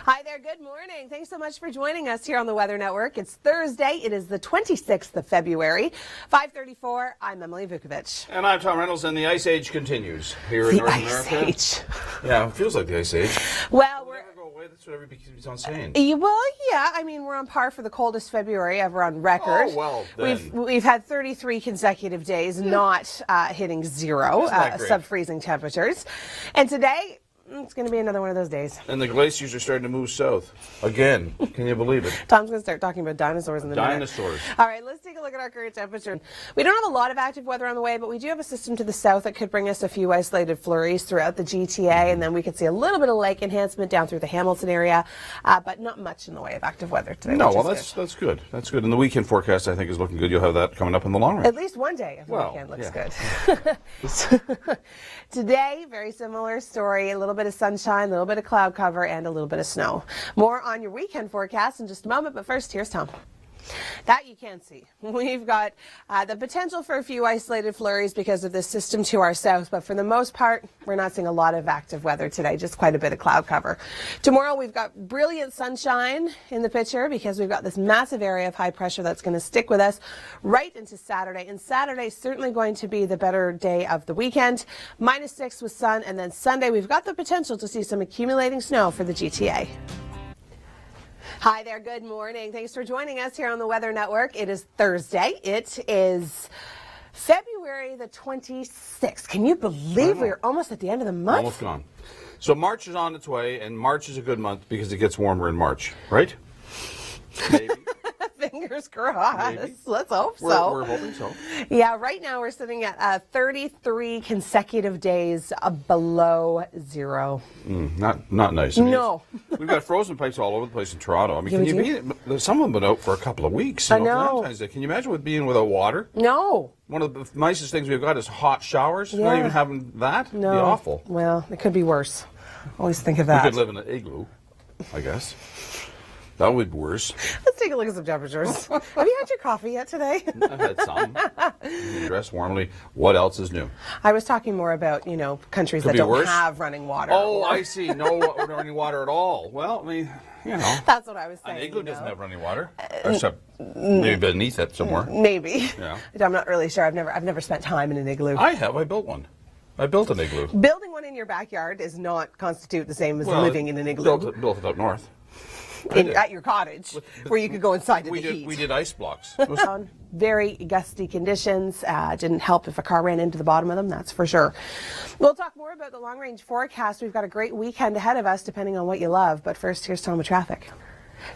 Hi there, good morning. Thanks so much for joining us here on the Weather Network. It's Thursday. It is the 26th of February, 5:34. I'm Emily Vukovic. And I'm Tom Reynolds, and the Ice Age continues here in North America. The Ice Age. Yeah, it feels like the Ice Age. Well, we'll never go away. That's what everybody keeps on saying. Well, yeah. I mean, we're on par for the coldest February ever on record. Oh, well, then. We've had 33 consecutive days not hitting zero sub-freezing temperatures. And today, it's going to be another one of those days. And the glaciers are starting to move south. Again. Can you believe it? Tom's going to start talking about dinosaurs in the minute. Dinosaurs. All right, let's take a look at our current temperature. We don't have a lot of active weather on the way, but we do have a system to the south that could bring us a few isolated flurries throughout the GTA, and then we could see a little bit of lake enhancement down through the Hamilton area, but not much in the way of active weather today. No, well, that's good. That's good. And the weekend forecast, I think, is looking good. You'll have that coming up in the long run. At least one day of the weekend looks good. Today, very similar story. A little bit of sunshine, a little bit of cloud cover, and a little bit of snow. More on your weekend forecast in just a moment, but first, here's Tom. That you can see. We've got the potential for a few isolated flurries because of this system to our south, but for the most part, we're not seeing a lot of active weather today, just quite a bit of cloud cover. Tomorrow, we've got brilliant sunshine in the picture because we've got this massive area of high pressure that's going to stick with us right into Saturday. And Saturday is certainly going to be the better day of the weekend. -6 with sun, and then Sunday, we've got the potential to see some accumulating snow for the GTA. Hi there, good morning. Thanks for joining us here on the Weather Network. It is Thursday. It is February the 26th. Can you believe we're almost at the end of the month? Almost gone. So March is on its way, and March is a good month because it gets warmer in March, right? Maybe. Fingers crossed. Maybe. Let's hope so. We're hoping so. Yeah, right now we're sitting at 33 consecutive days below zero. Not nice. I mean, no. We've got frozen pipes all over the place in Toronto. I mean, can you beat it? Some of them have been out for a couple of weeks. I know. Can you imagine being without water? No. One of the nicest things we've got is hot showers. Yeah. Not even having that? No. It'd be awful. Well, it could be worse. Always think of that. We could live in an igloo, I guess. That would be worse. Let's take a look at some temperatures. Have you had your coffee yet today? I've had some. Dress warmly. What else is new? I was talking more about, countries that don't have running water. Oh, I see. No running water at all. Well, I mean, That's what I was saying. An igloo doesn't have running water. Except maybe beneath it somewhere. Maybe. Yeah. I'm not really sure. I've never spent time in an igloo. I have. I built one. I built an igloo. Building one in your backyard does not constitute the same as living in an igloo. Built it up north. At your cottage, where you could go inside in the heat. We did ice blocks. Very gusty conditions. Didn't help if a car ran into the bottom of them, that's for sure. We'll talk more about the long-range forecast. We've got a great weekend ahead of us, depending on what you love. But first, here's Tom with traffic.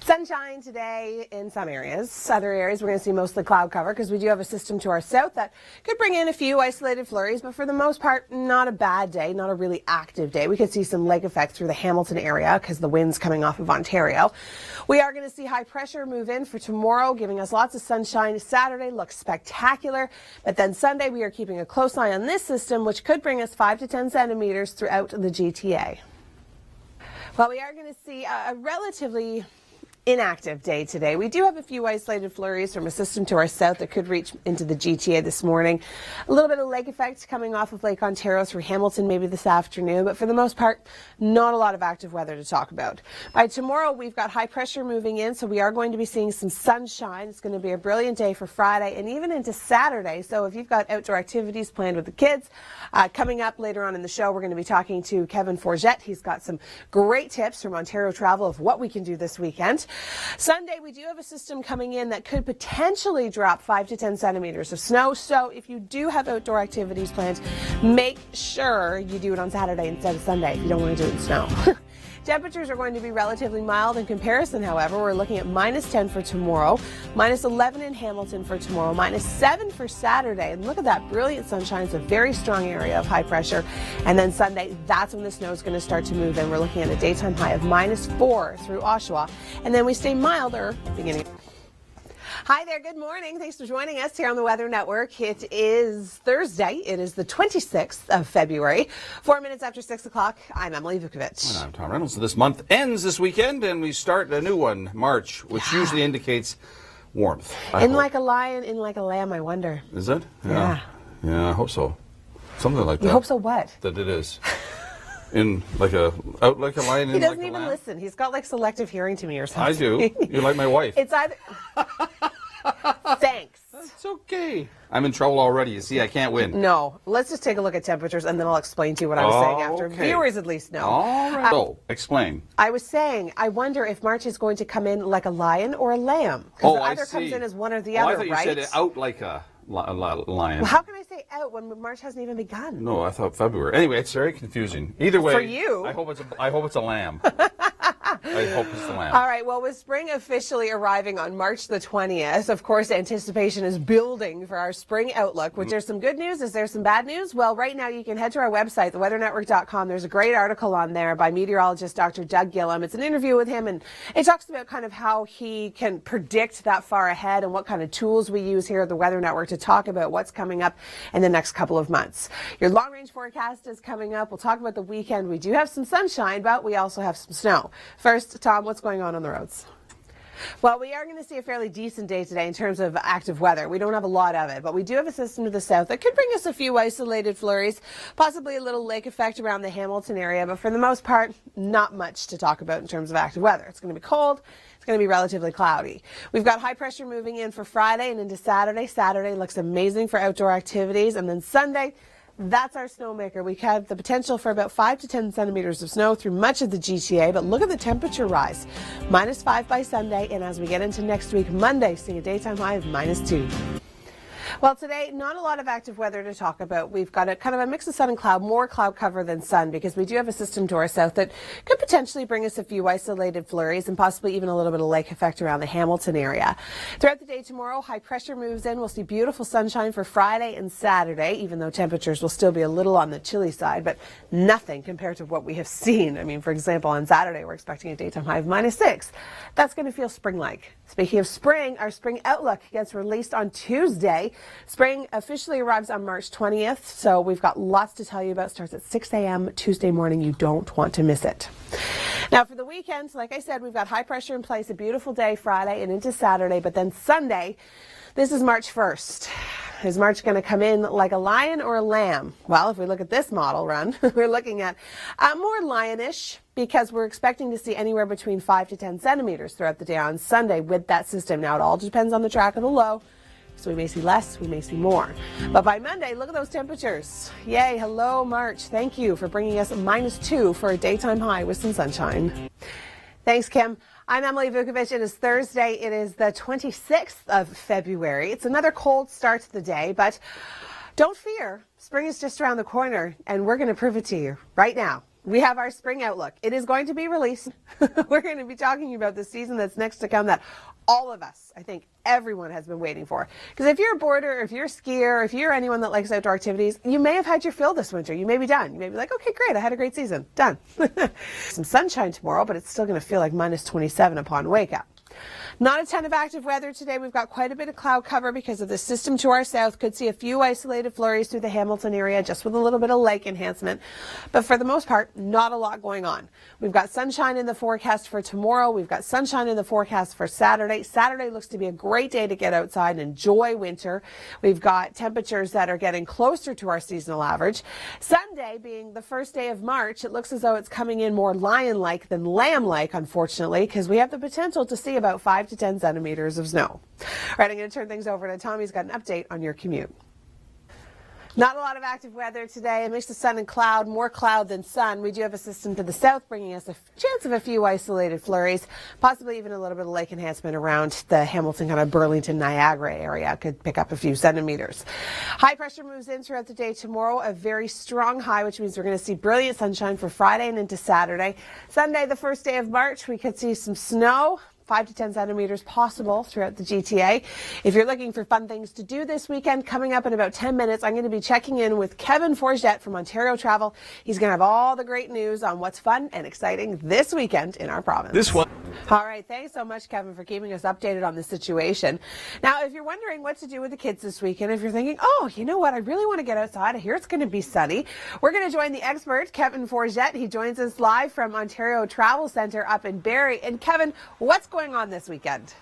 Sunshine today in some areas. Other areas we're going to see mostly cloud cover because we do have a system to our south that could bring in a few isolated flurries, but for the most part, not a bad day, not a really active day. We could see some lake effect through the Hamilton area because the wind's coming off of Ontario. We are going to see high pressure move in for tomorrow, giving us lots of sunshine. Saturday looks spectacular, but then Sunday we are keeping a close eye on this system, which could bring us 5 to 10 centimeters throughout the GTA. Well, we are going to see a relatively inactive day today. We do have a few isolated flurries from a system to our south that could reach into the GTA this morning. A little bit of lake effect coming off of Lake Ontario through Hamilton maybe this afternoon, but for the most part, not a lot of active weather to talk about. By tomorrow, we've got high pressure moving in, so we are going to be seeing some sunshine. It's going to be a brilliant day for Friday and even into Saturday. So if you've got outdoor activities planned with the kids, coming up later on in the show, we're going to be talking to Kevin Forget. He's got some great tips from Ontario Travel of what we can do this weekend. Sunday, we do have a system coming in that could potentially drop 5 to 10 centimeters of snow. So if you do have outdoor activities planned, make sure you do it on Saturday instead of Sunday if you don't want to do it in snow. Temperatures are going to be relatively mild in comparison, however. We're looking at -10 for tomorrow, -11 in Hamilton for tomorrow, -7 for Saturday. And look at that brilliant sunshine. It's a very strong area of high pressure. And then Sunday, that's when the snow is going to start to move in. We're looking at a daytime high of -4 through Oshawa. And then we stay milder beginning. Hi there, good morning. Thanks for joining us here on the Weather Network. It is Thursday. It is the 26th of February. 4 minutes after 6 o'clock, I'm Emily Vukovic. And I'm Tom Reynolds. This month ends this weekend, and we start a new one, March, which usually indicates warmth. In like a lion, in like a lamb, I wonder. Is it? Yeah. Yeah, I hope so. Something like that. You hope so what? That it is. In out like a lion, He in doesn't like a even lamb? listen. He's got like selective hearing to me or something. I do. You're like my wife. It's either. Thanks. It's okay. I'm in trouble already. You see, I can't win. No, let's just take a look at temperatures and then I'll explain to you what I was saying after. Okay. Viewers at least know. All right. So, explain. I was saying, I wonder if March is going to come in like a lion or a lamb. Because it either comes in as one or the other, I thought you right? said it out like a lion. Well, how can I say out when March hasn't even begun? No, I thought February. Anyway, it's very confusing. Either way, For you. I hope it's a lamb. I hope it's the lamb. All right, well, with spring officially arriving on March the 20th, of course, anticipation is building for our spring outlook, which there's some good news. Is there some bad news? Well, right now you can head to our website, theweathernetwork.com. There's a great article on there by meteorologist Dr. Doug Gillum. It's an interview with him, and it talks about kind of how he can predict that far ahead and what kind of tools we use here at the Weather Network to talk about what's coming up in the next couple of months. Your long-range forecast is coming up. We'll talk about the weekend. We do have some sunshine, but we also have some snow. First, Tom, what's going on the roads? Well, we are going to see a fairly decent day today in terms of active weather. We don't have a lot of it, but we do have a system to the south that could bring us a few isolated flurries, possibly a little lake effect around the Hamilton area, but for the most part, not much to talk about in terms of active weather. It's going to be cold. It's going to be relatively cloudy. We've got high pressure moving in for Friday and into Saturday. Saturday looks amazing for outdoor activities, and then Sunday, that's our snowmaker. We have the potential for about 5 to 10 centimeters of snow through much of the GTA, but look at the temperature rise. -5 by Sunday, and as we get into next week, Monday, seeing a daytime high of -2. Well, today, not a lot of active weather to talk about. We've got a kind of a mix of sun and cloud, more cloud cover than sun, because we do have a system to our south that could potentially bring us a few isolated flurries and possibly even a little bit of lake effect around the Hamilton area. Throughout the day tomorrow, high pressure moves in. We'll see beautiful sunshine for Friday and Saturday, even though temperatures will still be a little on the chilly side, but nothing compared to what we have seen. I mean, for example, on Saturday, we're expecting a daytime high of -6. That's going to feel spring-like. Speaking of spring, our spring outlook gets released on Tuesday. Spring officially arrives on March 20th, so we've got lots to tell you about. Starts at 6 a.m. Tuesday morning. You don't want to miss it. Now, for the weekend, like I said, we've got high pressure in place, a beautiful day Friday and into Saturday, but then Sunday, this is March 1st. Is March going to come in like a lion or a lamb? Well, if we look at this model run, we're looking at more lionish, because we're expecting to see anywhere between 5 to 10 centimeters throughout the day on Sunday with that system. Now, it all depends on the track of the low. So we may see less, we may see more. But by Monday, look at those temperatures. Yay, hello, March. Thank you for bringing us -2 for a daytime high with some sunshine. Thanks, Kim. I'm Emily Vukovic. It is Thursday. It is the 26th of February. It's another cold start to the day, but don't fear. Spring is just around the corner, and we're going to prove it to you right now. We have our spring outlook. It is going to be released. We're going to be talking about the season that's next to come that all of us, I think everyone has been waiting for. Because if you're a boarder, if you're a skier, if you're anyone that likes outdoor activities, you may have had your fill this winter. You may be done. You may be like, okay, great, I had a great season. Done. Some sunshine tomorrow, but it's still going to feel like -27 upon wake up. Not a ton of active weather today. We've got quite a bit of cloud cover because of the system to our south. Could see a few isolated flurries through the Hamilton area, just with a little bit of lake enhancement. But for the most part, not a lot going on. We've got sunshine in the forecast for tomorrow. We've got sunshine in the forecast for Saturday. Saturday looks to be a great day to get outside and enjoy winter. We've got temperatures that are getting closer to our seasonal average. Sunday, being the first day of March, it looks as though it's coming in more lion-like than lamb-like, unfortunately, because we have the potential to see about 5 to 10 centimeters of snow. All right, I'm going to turn things over to Tom. He's got an update on your commute. Not a lot of active weather today. A mix of sun and cloud, more cloud than sun. We do have a system to the south bringing us a chance of a few isolated flurries, possibly even a little bit of lake enhancement around the Hamilton, kind of Burlington, Niagara area. Could pick up a few centimeters. High pressure moves in throughout the day tomorrow, a very strong high, which means we're going to see brilliant sunshine for Friday and into Saturday. Sunday, the first day of March, we could see some snow. 5 to 10 centimeters possible throughout the GTA. If you're looking for fun things to do this weekend, coming up in about 10 minutes, I'm going to be checking in with Kevin Forget from Ontario Travel. He's going to have all the great news on what's fun and exciting this weekend in our province. This one. All right. Thanks so much, Kevin, for keeping us updated on the situation. Now, if you're wondering what to do with the kids this weekend, if you're thinking, oh, you know what, I really want to get outside, I hear it's going to be sunny, we're going to join the expert, Kevin Forget. He joins us live from Ontario Travel Centre up in Barrie. And Kevin, what's going on this weekend?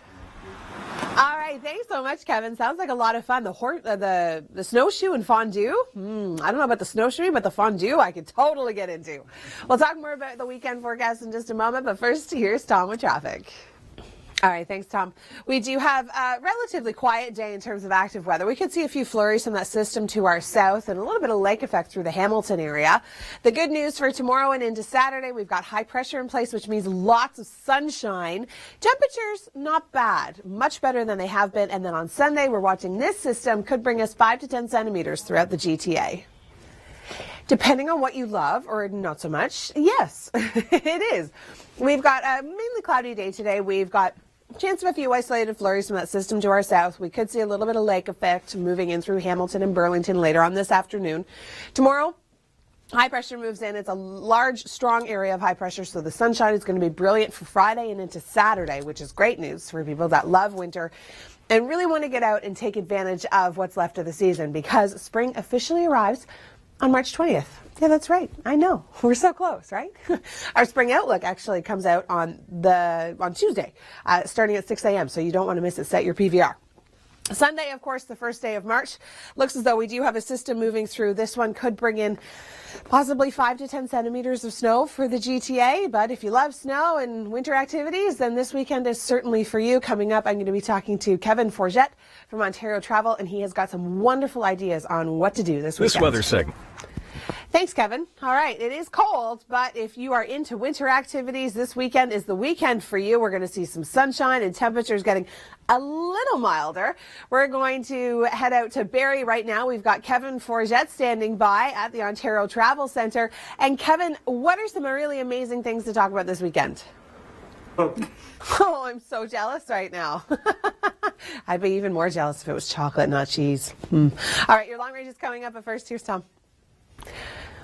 All right, thanks so much, Kevin. Sounds like a lot of fun. The snowshoe and fondue. I don't know about the snowshoe, but the fondue I could totally get into. We'll talk more about the weekend forecast in just a moment, but first, here's Tom with traffic. All right, thanks, Tom. We do have a relatively quiet day in terms of active weather. We could see a few flurries from that system to our south and a little bit of lake effect through the Hamilton area. The good news for tomorrow and into Saturday, we've got high pressure in place, which means lots of sunshine. Temperatures, not bad, much better than they have been. And then on Sunday, we're watching this system could bring us 5 to 10 centimeters throughout the GTA. Depending on what you love or not so much, yes, it is. We've got a mainly cloudy day today. We've got chance of a few isolated flurries from that system to our south. We could see a little bit of lake effect moving in through Hamilton and Burlington later on this afternoon. Tomorrow, high pressure moves in. It's a large, strong area of high pressure, so the sunshine is going to be brilliant for Friday and into Saturday, which is great news for people that love winter and really want to get out and take advantage of what's left of the season, because spring officially arrives on March 20th. Yeah, that's right. I know. We're so close, right? Our spring outlook actually comes out on Tuesday, starting at 6 a.m., so you don't want to miss it. Set your PVR. Sunday, of course, the first day of March. Looks as though we do have a system moving through. This one could bring in possibly 5 to 10 centimeters of snow for the GTA. But if you love snow and winter activities, then this weekend is certainly for you. Coming up, I'm going to be talking to Kevin Forget from Ontario Travel, and he has got some wonderful ideas on what to do this weekend. This weather segment. Thanks, Kevin. All right, it is cold, but if you are into winter activities, this weekend is the weekend for you. We're going to see some sunshine and temperatures getting a little milder. We're going to head out to Barrie right now. We've got Kevin Forget standing by at the Ontario Travel Centre. And Kevin, what are some really amazing things to talk about this weekend? Oh, I'm so jealous right now. I'd be even more jealous if it was chocolate, not cheese. All right, your long range is coming up, but first, here's Tom.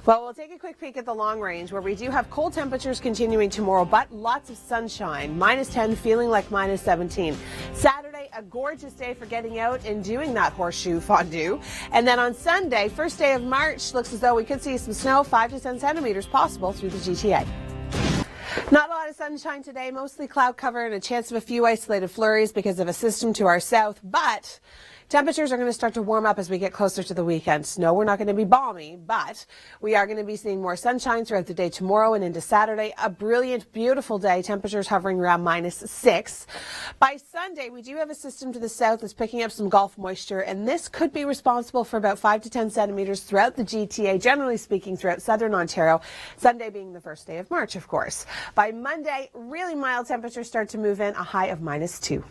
Well, we'll take a quick peek at the long range, where we do have cold temperatures continuing tomorrow, but lots of sunshine. -10, feeling like -17. Saturday, a gorgeous day for getting out and doing that horseshoe fondue. And then on Sunday, first day of March, looks as though we could see some snow, 5 to 10 centimeters possible through the GTA. Not a lot of sunshine today, mostly cloud cover and a chance of a few isolated flurries because of a system to our south, but temperatures are going to start to warm up as we get closer to the weekend. Snow, we're not going to be balmy, but we are going to be seeing more sunshine throughout the day tomorrow and into Saturday. A brilliant, beautiful day. Temperatures hovering around -6. By Sunday, we do have a system to the south that's picking up some Gulf moisture, and this could be responsible for about 5 to 10 centimeters throughout the GTA, generally speaking, throughout southern Ontario. Sunday being the first day of March, of course. By Monday, really mild temperatures start to move in, a high of -2.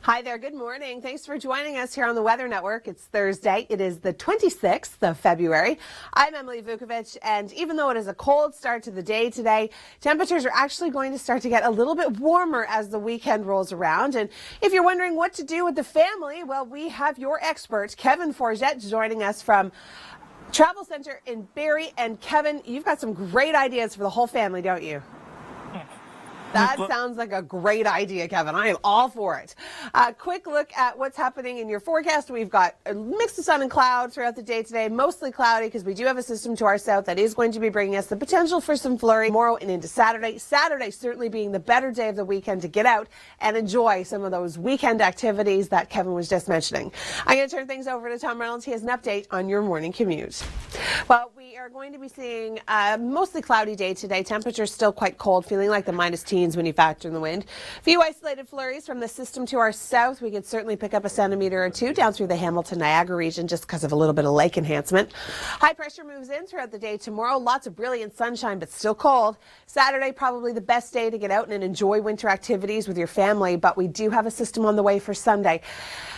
Hi there, good morning. Thanks for joining us here on the Weather Network. It's Thursday. It is the 26th of February. I'm Emily Vukovic, and even though it is a cold start to the day today, temperatures are actually going to start to get a little bit warmer as the weekend rolls around. And if you're wondering what to do with the family, well, we have your expert, Kevin Forget, joining us from Travel Center in Barrie. And Kevin, you've got some great ideas for the whole family, don't you? That sounds like a great idea, Kevin. I am all for it. Quick look at what's happening in your forecast. We've got a mix of sun and cloud throughout the day today, mostly cloudy because we do have a system to our south that is going to be bringing us the potential for some flurry tomorrow and into Saturday. Saturday certainly being the better day of the weekend to get out and enjoy some of those weekend activities that Kevin was just mentioning. I'm going to turn things over to Tom Reynolds. He has an update on your morning commute. Well, we are going to be seeing a mostly cloudy day today. Temperatures still quite cold, feeling like the -10s when you factor in the wind. A few isolated flurries from the system to our south. We could certainly pick up a centimeter or two down through the Hamilton, Niagara region just because of a little bit of lake enhancement. High pressure moves in throughout the day tomorrow. Lots of brilliant sunshine, but still cold. Saturday, probably the best day to get out and enjoy winter activities with your family, but we do have a system on the way for Sunday.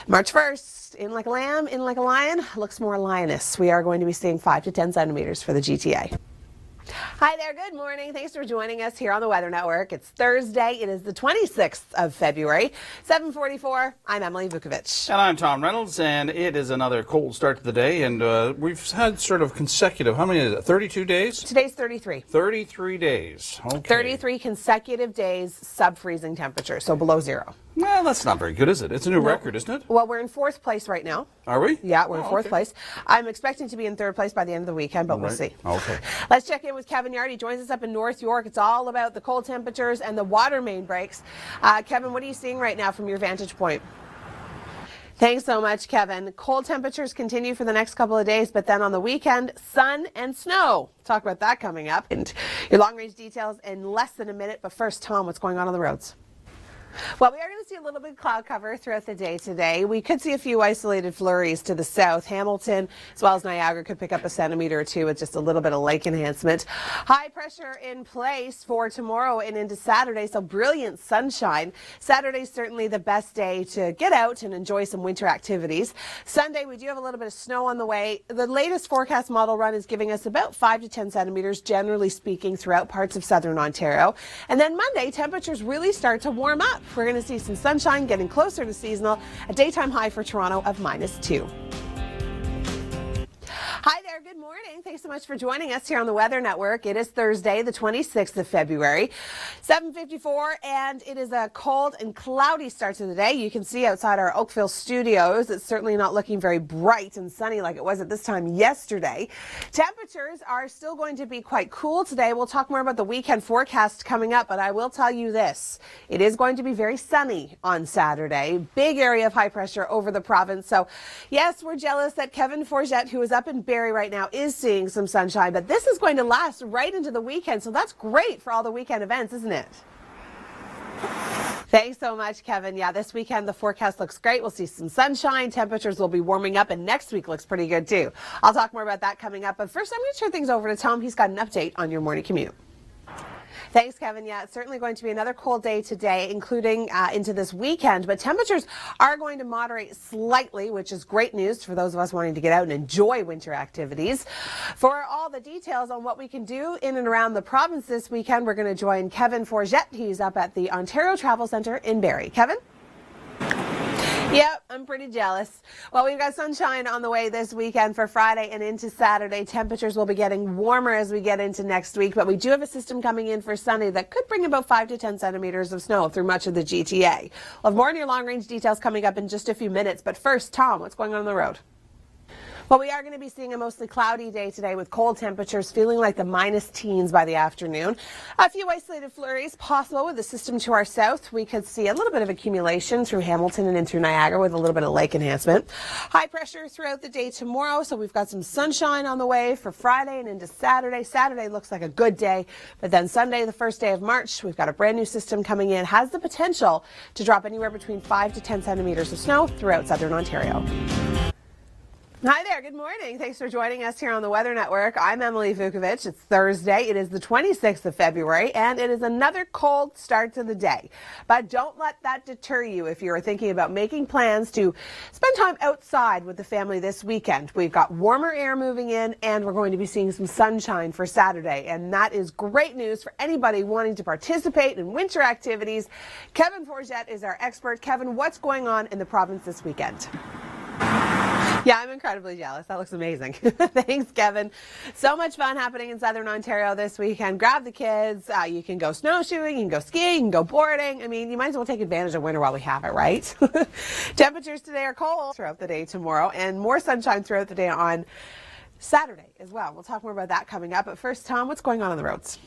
March 1st, in like a lamb, in like a lion, looks more lioness. We are going to be seeing 5 to 10 centimeters for the GTA. Hi there, good morning. Thanks for joining us here on the Weather Network. It's Thursday. It is the 26th of February, 7:44. I'm Emily Vukovic. And I'm Tom Reynolds, and it is another cold start to the day, and we've had sort of consecutive, how many is it, 32 days? Today's 33. 33 days, okay. 33 consecutive days, sub-freezing temperature, so below zero. Well, that's not very good, is it? It's a new record, isn't it? Well, we're in fourth place right now. Are we? Yeah, we're in fourth place. I'm expecting to be in third place by the end of the weekend, but we'll see. Okay. Let's check in in with Kevin Yard. He joins us up in North York. It's all about the cold temperatures and the water main breaks. Kevin, what are you seeing right now from your vantage point? Thanks so much, Kevin. Cold temperatures continue for the next couple of days, but then on the weekend, sun and snow. Talk about that coming up. And your long-range details in less than a minute. But first, Tom, what's going on the roads? Well, we are going to see a little bit of cloud cover throughout the day today. We could see a few isolated flurries to the south. Hamilton, as well as Niagara, could pick up a centimeter or two with just a little bit of lake enhancement. High pressure in place for tomorrow and into Saturday, so brilliant sunshine. Saturday's certainly the best day to get out and enjoy some winter activities. Sunday, we do have a little bit of snow on the way. The latest forecast model run is giving us about 5 to 10 centimeters, generally speaking, throughout parts of southern Ontario. And then Monday, temperatures really start to warm up. We're going to see some sunshine getting closer to seasonal, a daytime high for Toronto of -2. Hi there, good morning. Thanks so much for joining us here on the Weather Network. It is Thursday, the 26th of February, 7:54, and it is a cold and cloudy start to the day. You can see outside our Oakville studios, it's certainly not looking very bright and sunny like it was at this time yesterday. Temperatures are still going to be quite cool today. We'll talk more about the weekend forecast coming up, but I will tell you this. It is going to be very sunny on Saturday. Big area of high pressure over the province. So, yes, we're jealous that Kevin Forget, who is up in Barrie right now, is seeing some sunshine, but this is going to last right into the weekend, so that's great for all the weekend events, isn't it? Thanks so much, Kevin. Yeah, this weekend the forecast looks great. We'll see some sunshine. Temperatures will be warming up, and next week looks pretty good too. I'll talk more about that coming up, but first I'm going to turn things over to Tom. He's got an update on your morning commute. Thanks, Kevin. Yeah, it's certainly going to be another cold day today, including into this weekend, but temperatures are going to moderate slightly, which is great news for those of us wanting to get out and enjoy winter activities. For all the details on what we can do in and around the province this weekend, we're going to join Kevin Forget. He's up at the Ontario Travel Centre in Barrie. Kevin? Yep, I'm pretty jealous. Well, we've got sunshine on the way this weekend for Friday and into Saturday. Temperatures will be getting warmer as we get into next week, but we do have a system coming in for Sunday that could bring about 5 to 10 centimeters of snow through much of the GTA. We'll have more on your long-range details coming up in just a few minutes, but first, Tom, what's going on the road? Well, we are going to be seeing a mostly cloudy day today with cold temperatures feeling like the -teens by the afternoon. A few isolated flurries possible with the system to our south. We could see a little bit of accumulation through Hamilton and in through Niagara with a little bit of lake enhancement. High pressure throughout the day tomorrow, so we've got some sunshine on the way for Friday and into Saturday. Saturday looks like a good day, but then Sunday, the first day of March, we've got a brand new system coming in. Has the potential to drop anywhere between 5 to 10 centimeters of snow throughout southern Ontario. Hi there, good morning. Thanks for joining us here on the Weather Network. I'm Emily Vukovic. It's Thursday. It is the 26th of February, and it is another cold start to the day. But don't let that deter you if you're thinking about making plans to spend time outside with the family this weekend. We've got warmer air moving in, and we're going to be seeing some sunshine for Saturday, and that is great news for anybody wanting to participate in winter activities. Kevin Forget is our expert. Kevin, what's going on in the province this weekend? Yeah, I'm incredibly jealous. That looks amazing. Thanks, Kevin. So much fun happening in southern Ontario this weekend. Grab the kids. You can go snowshoeing, you can go skiing, you can go boarding. I mean, you might as well take advantage of winter while we have it, right? Temperatures today are cold throughout the day tomorrow, and more sunshine throughout the day on Saturday as well. We'll talk more about that coming up. But first, Tom, what's going on the roads?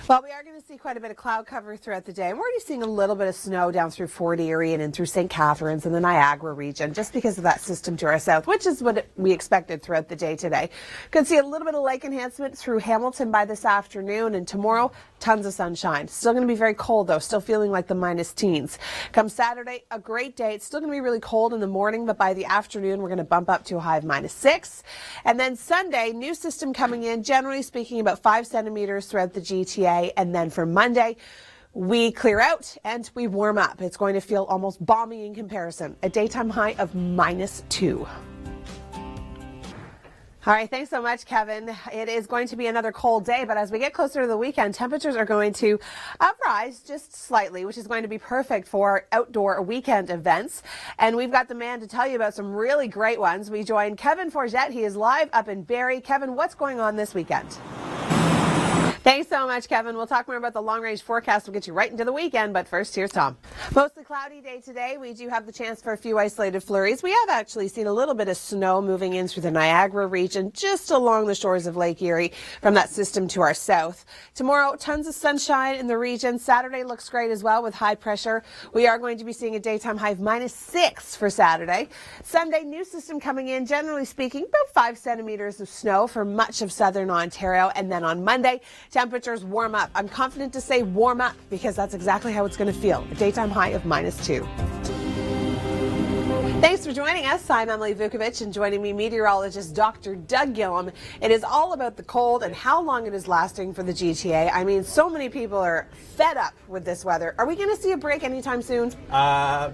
Well, we are going to see quite a bit of cloud cover throughout the day. And we're already seeing a little bit of snow down through Fort Erie and in through St. Catharines and the Niagara region, just because of that system to our south, which is what we expected throughout the day today. Could see a little bit of lake enhancement through Hamilton by this afternoon, and tomorrow, tons of sunshine. Still going to be very cold, though, still feeling like the -teens. Come Saturday, a great day. It's still going to be really cold in the morning, but by the afternoon, we're going to bump up to a high of -6. And then Sunday, new system coming in, generally speaking, about 5 centimeters throughout the GTA. And then for Monday, we clear out and we warm up. It's going to feel almost balmy in comparison. A daytime high of -2. All right, thanks so much, Kevin. It is going to be another cold day, but as we get closer to the weekend, temperatures are going to rise just slightly, which is going to be perfect for outdoor weekend events. And we've got the man to tell you about some really great ones. We join Kevin Forget. He is live up in Barrie. Kevin, what's going on this weekend? Thanks so much, Kevin. We'll talk more about the long-range forecast. We'll get you right into the weekend, but first, here's Tom. Mostly cloudy day today. We do have the chance for a few isolated flurries. We have actually seen a little bit of snow moving in through the Niagara region, just along the shores of Lake Erie from that system to our south. Tomorrow, tons of sunshine in the region. Saturday looks great as well with high pressure. We are going to be seeing a daytime high of -6 for Saturday. Sunday, new system coming in, generally speaking, about 5 centimeters of snow for much of southern Ontario. And then on Monday, temperatures warm up. I'm confident to say warm up because that's exactly how it's going to feel. A daytime high of -2. Thanks for joining us. I'm Emily Vukovic, and joining me, meteorologist Dr. Doug Gillum. It is all about the cold and how long it is lasting for the GTA. I mean, so many people are fed up with this weather. Are we going to see a break anytime soon?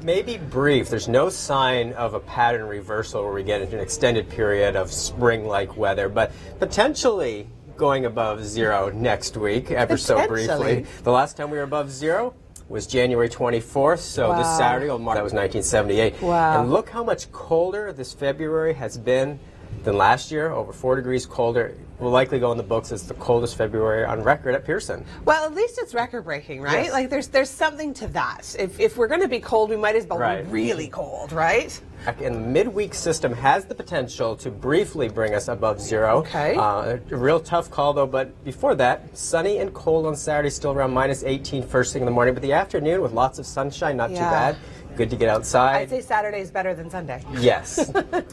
Maybe brief. There's no sign of a pattern reversal where we get into an extended period of spring-like weather, but potentially going above zero next week, ever so briefly. The last time we were above zero was January 24th, so this Saturday, that was 1978. Wow. And look how much colder this February has been than last year, over 4 degrees colder. Will likely go in the books as the coldest February on record at Pearson. Well, at least it's record-breaking, right? Yes. Like there's something to that. If we're going to be cold, we might as well be really cold, right? And the midweek system has the potential to briefly bring us above zero. Okay. A real tough call, though. But before that, sunny and cold on Saturday, still around -18 first thing in the morning. But the afternoon, with lots of sunshine, not too bad. Good to get outside. I'd say Saturday is better than Sunday. Yes,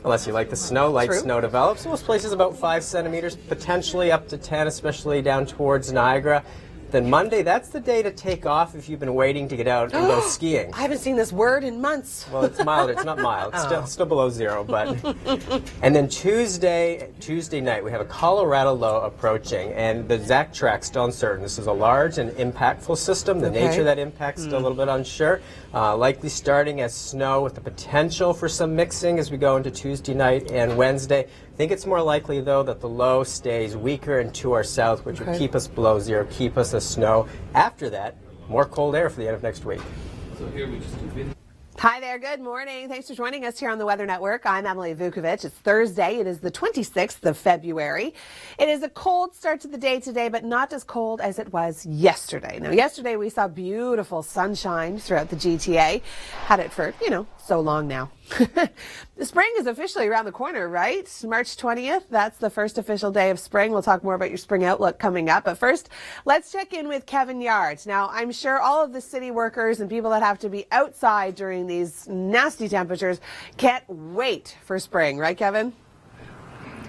unless you like the snow. Light snow develops. Most places about 5 centimeters, potentially up to 10, especially down towards Niagara. Then Monday, that's the day to take off if you've been waiting to get out and go skiing. I haven't seen this word in months. Well, it's milder. It's not mild. It's still below zero. But and then Tuesday night, we have a Colorado low approaching, and the exact track's still uncertain. This is a large and impactful system. The nature of that impact's still a little bit unsure. Likely starting as snow with the potential for some mixing as we go into Tuesday night and Wednesday. I think it's more likely, though, that the low stays weaker and to our south, which would keep us below zero, keep us as snow. After that, more cold air for the end of next week. So here we just keep it. Hi there, good morning. Thanks for joining us here on the Weather Network. I'm Emily Vukovic. It's Thursday. It is the 26th of February. It is a cold start to the day today, but not as cold as it was yesterday. Now, yesterday we saw beautiful sunshine throughout the GTA. Had it for, so long now. The spring is officially around the corner, right? March 20th, that's the first official day of spring. We'll talk more about your spring outlook coming up. But first, let's check in with Kevin Yards. Now, I'm sure all of the city workers and people that have to be outside during these nasty temperatures can't wait for spring, right, Kevin?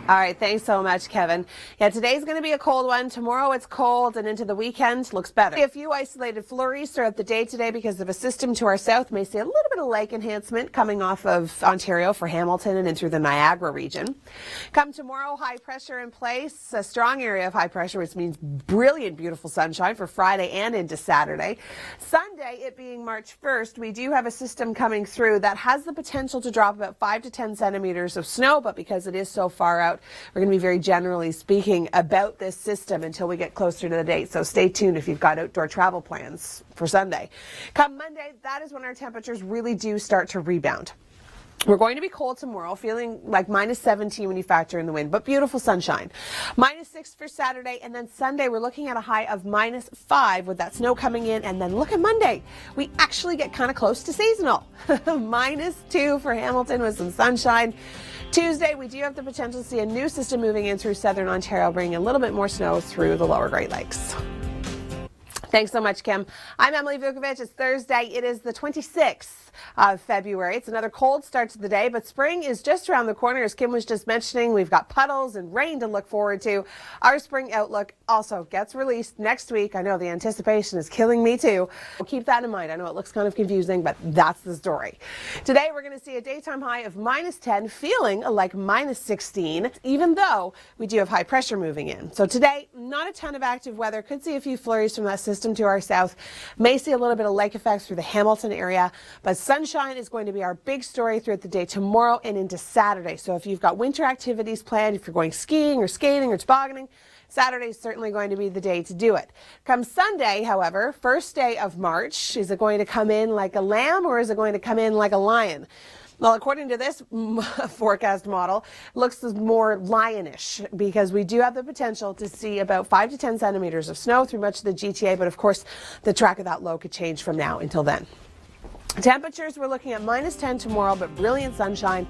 All right, thanks so much, Kevin. Yeah, today's going to be a cold one. Tomorrow it's cold, and into the weekend looks better. A few isolated flurries throughout the day today because of a system to our south. May see a little bit of lake enhancement coming off of Ontario for Hamilton and in through the Niagara region. Come tomorrow, high pressure in place, a strong area of high pressure, which means brilliant, beautiful sunshine for Friday and into Saturday. Sunday, it being March 1st, we do have a system coming through that has the potential to drop about 5 to 10 centimeters of snow, but because it is so far out, we're going to be very generally speaking about this system until we get closer to the date. So stay tuned if you've got outdoor travel plans for Sunday. Come Monday, that is when our temperatures really do start to rebound. We're going to be cold tomorrow, feeling like -17 when you factor in the wind, but beautiful sunshine. -6 for Saturday, and then Sunday we're looking at a high of -5 with that snow coming in. And then look at Monday. We actually get kind of close to seasonal. -2 for Hamilton with some sunshine. Tuesday, we do have the potential to see a new system moving in through southern Ontario, bringing a little bit more snow through the lower Great Lakes. Thanks so much, Kim. I'm Emily Vukovic. It's Thursday. It is the 26th of February. It's another cold start to the day, but spring is just around the corner. As Kim was just mentioning, we've got puddles and rain to look forward to. Our spring outlook also gets released next week. I know the anticipation is killing me too. We'll keep that in mind. I know it looks kind of confusing, but that's the story. Today, we're going to see a daytime high of -10, feeling like -16, even though we do have high pressure moving in. So today, not a ton of active weather. Could see a few flurries from that system to our south. May see a little bit of lake effects through the Hamilton area, but sunshine is going to be our big story throughout the day tomorrow and into Saturday. So if you've got winter activities planned, if you're going skiing or skating or tobogganing, Saturday is certainly going to be the day to do it. Come Sunday, however, first day of March, is it going to come in like a lamb or is it going to come in like a lion? Well, according to this forecast model, it looks more lionish because we do have the potential to see about 5 to 10 centimeters of snow through much of the GTA, but of course the track of that low could change from now until then. Temperatures, we're looking at -10 tomorrow, but brilliant sunshine.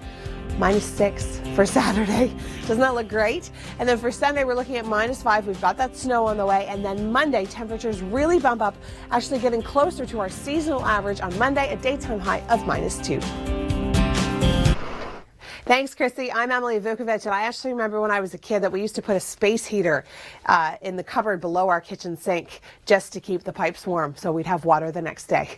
-6 for Saturday. Doesn't that look great? And then for Sunday, we're looking at -5. We've got that snow on the way. And then Monday, temperatures really bump up, actually getting closer to our seasonal average on Monday, a daytime high of -2. Thanks, Chrissy. I'm Emily Vukovic, and I actually remember when I was a kid that we used to put a space heater in the cupboard below our kitchen sink just to keep the pipes warm so we'd have water the next day.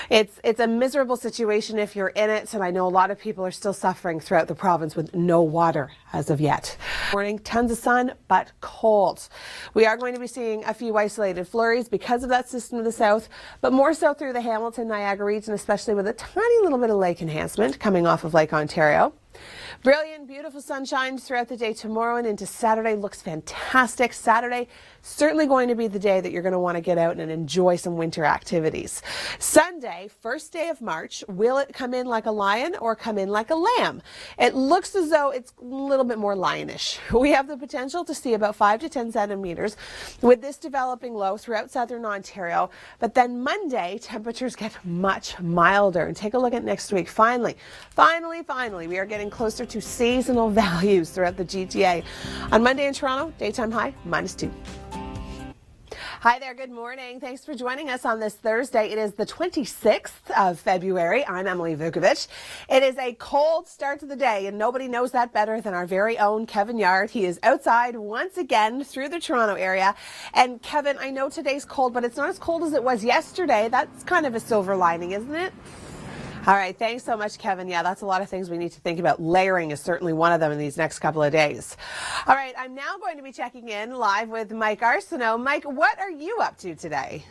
It's a miserable situation if you're in it, and I know a lot of people are still suffering throughout the province with no water as of yet. Morning, tons of sun, but cold. We are going to be seeing a few isolated flurries because of that system to the south, but more so through the Hamilton, Niagara region, especially with a tiny little bit of lake enhancement coming off of Lake Ontario. Brilliant, beautiful sunshine throughout the day tomorrow and into Saturday. Looks fantastic. Saturday, certainly going to be the day that you're going to want to get out and enjoy some winter activities. Sunday, first day of March, will it come in like a lion or come in like a lamb? It looks as though it's a little bit more lionish. We have the potential to see about 5 to 10 centimeters with this developing low throughout southern Ontario. But then Monday, temperatures get much milder. And take a look at next week. Finally, we are getting closer to seasonal values throughout the GTA. On Monday in Toronto, daytime high, -2. Hi there, good morning. Thanks for joining us on this Thursday. It is the 26th of February. I'm Emily Vukovic. It is a cold start to the day, and nobody knows that better than our very own Kevin Yard. He is outside once again through the Toronto area. And Kevin, I know today's cold, but it's not as cold as it was yesterday. That's kind of a silver lining, isn't it? All right, thanks so much, Kevin. Yeah, that's a lot of things we need to think about. Layering is certainly one of them in these next couple of days. All right, I'm now going to be checking in live with Mike Arsenault. Mike, what are you up to today?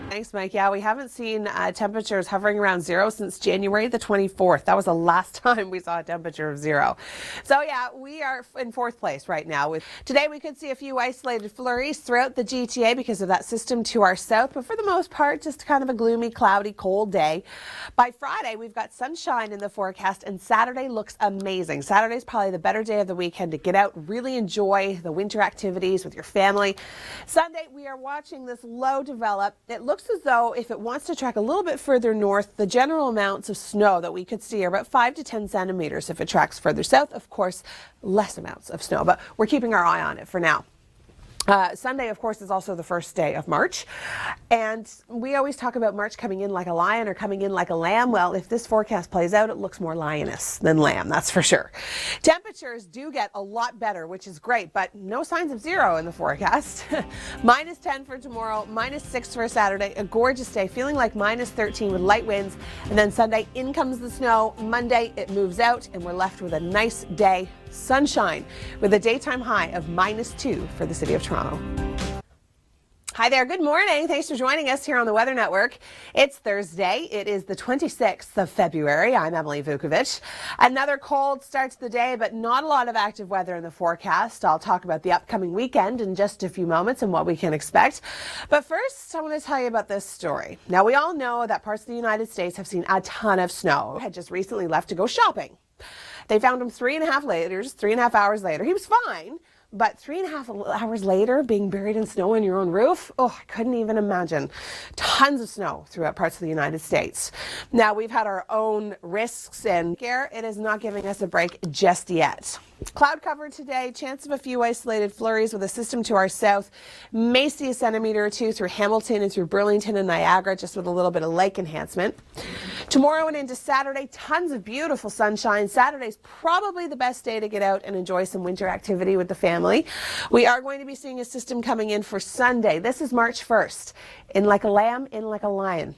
Thanks, Mike. Yeah, we haven't seen temperatures hovering around 0 since January the 24th. That was the last time we saw a temperature of 0. So yeah, we are in 4th place right now. Today we could see a few isolated flurries throughout the GTA because of that system to our south, but for the most part, just kind of a gloomy, cloudy, cold day. By Friday, we've got sunshine in the forecast, and Saturday looks amazing. Saturday's probably the better day of the weekend to get out, really enjoy the winter activities with your family. Sunday, we are watching this low develop. It looks as though if it wants to track a little bit further north, the general amounts of snow that we could see are about 5 to 10 centimeters. If it tracks further south, of course, less amounts of snow, but we're keeping our eye on it for now. Sunday, of course, is also the first day of March, and we always talk about March coming in like a lion or coming in like a lamb. Well, if this forecast plays out, it looks more lioness than lamb, that's for sure. Temperatures do get a lot better, which is great, but no signs of 0 in the forecast. -10 for tomorrow, -6 for Saturday, a gorgeous day, feeling like -13 with light winds, and then Sunday, in comes the snow. Monday, it moves out, and we're left with a nice day. Sunshine with a daytime high of -2 for the city of Toronto. Hi there, good morning. Thanks for joining us here on the Weather Network. It's Thursday. It is the 26th of February. I'm Emily Vukovic. Another cold start to the day, but not a lot of active weather in the forecast. I'll talk about the upcoming weekend in just a few moments and what we can expect. But first, I want to tell you about this story. Now, we all know that parts of the United States have seen a ton of snow. Had just recently left to go shopping. They found him 3.5 hours later. He was fine, but 3.5 hours later, being buried in snow on your own roof, oh, I couldn't even imagine. Tons of snow throughout parts of the United States. Now, we've had our own risks and scare. It is not giving us a break just yet. Cloud cover today, chance of a few isolated flurries with a system to our south. May see a centimeter or two through Hamilton and through Burlington and Niagara, just with a little bit of lake enhancement. Tomorrow and into Saturday, tons of beautiful sunshine. Saturday's probably the best day to get out and enjoy some winter activity with the family. We are going to be seeing a system coming in for Sunday. This is March 1st. In like a lamb, in like a lion.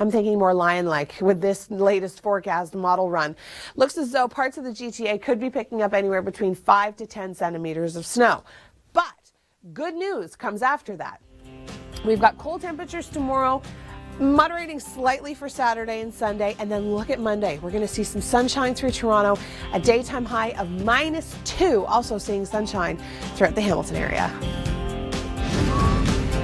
I'm thinking more lion-like with this latest forecast model run. Looks as though parts of the GTA could be picking up anywhere between 5 to 10 centimeters of snow. But good news comes after that. We've got cold temperatures tomorrow, moderating slightly for Saturday and Sunday, and then look at Monday. We're going to see some sunshine through Toronto, a daytime high of -2, also seeing sunshine throughout the Hamilton area.